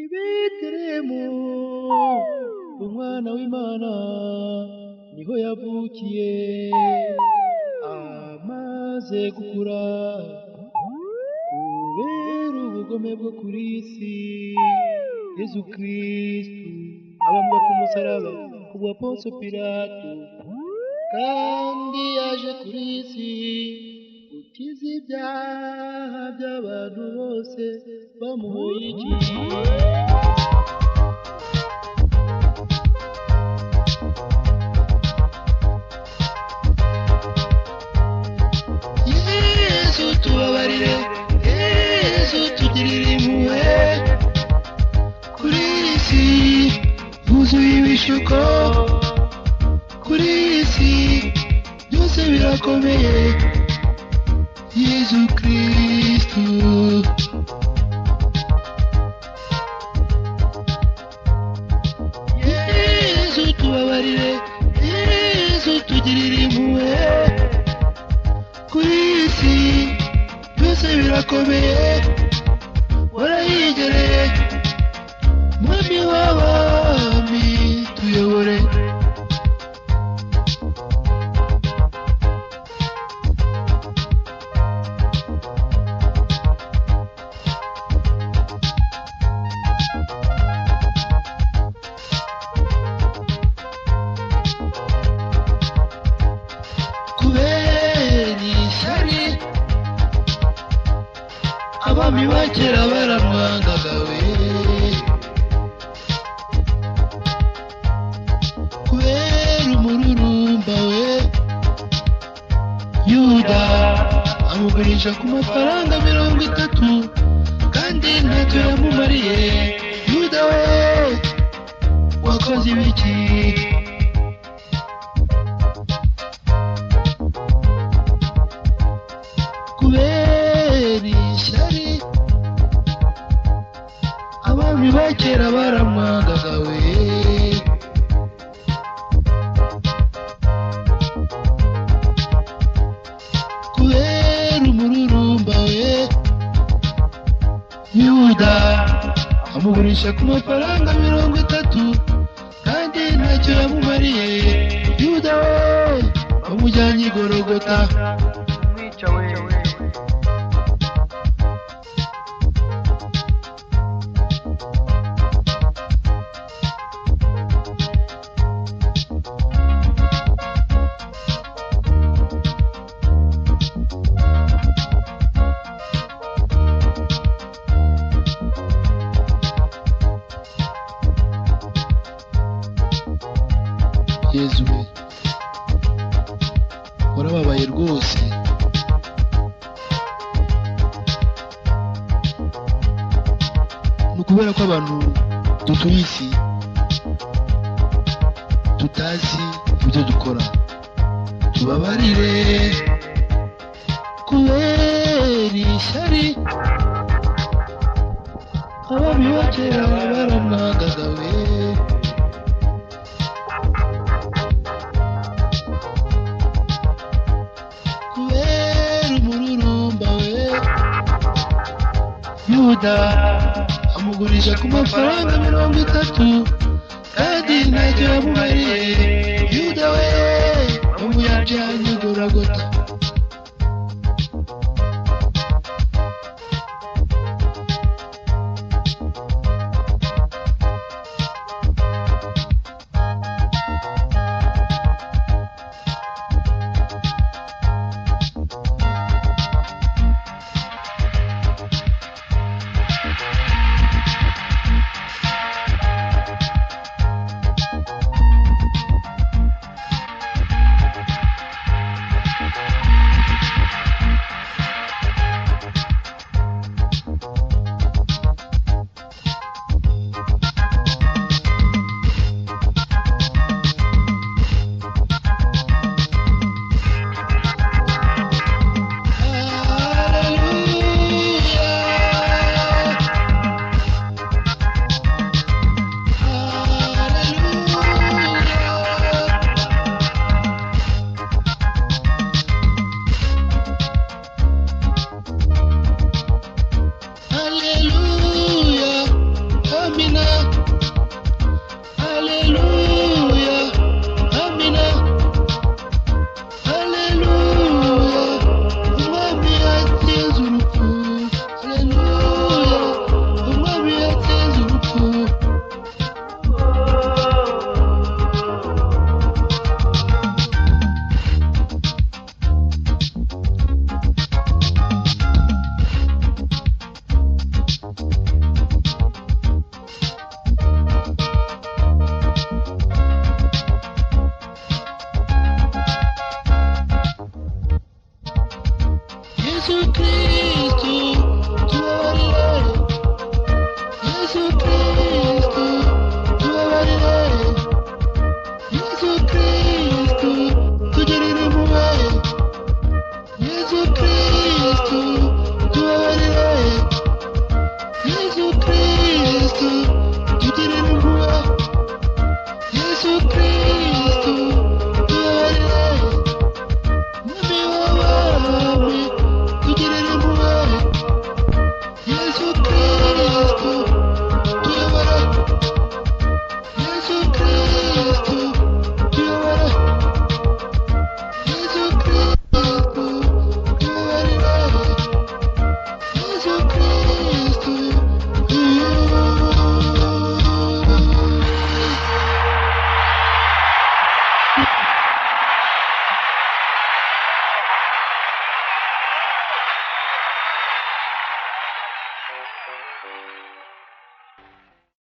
I Betelehemu umwana w'Imana niho yavukiye, amaze gukura kubera ubugome bwo kuri isi, Yesu Kristo abambwa ku musaraba ku bwa Ponsiyo Pilato, kandi yaje kuri isi gukiza ibyaha by'abantu bose bamuhoye iki. Yesu tubabarire, Yesu tugirire impuhwe, kuri iyi si huzuye ibishuko, kuri iyi si byose birakomeye. Yesu Kristo Yesu tubabarire, Yesu tugirire impuhwe, kuri iyi si byose birakomeye. Warahigereye mwami w'abami, tuyobore. Abami ba kera baramwangaga we, kubera umururumba we, Yuda amugurisha ku mafaranga 30, kandi ntacyo yamumariye. Yuda we wakoze ibiki? Abami ba kera baramwangaga we, kubera umururumba we, Yuda amugurisha ku mafaranga 30, kandi ntacyo yamumariye. Yuda we bamujyanye i Gologota. Yesu we warababaye rwose, nukubera ko abantu dutuye isi tutazi ibyo dukora. Tubabarire kubera ishyari, abami ba kera baramwangaga we, Yuda amugurisha ku mafaranga 30, kandi ntacyo yamumariye. Yuda we bamujyanye i Gologota.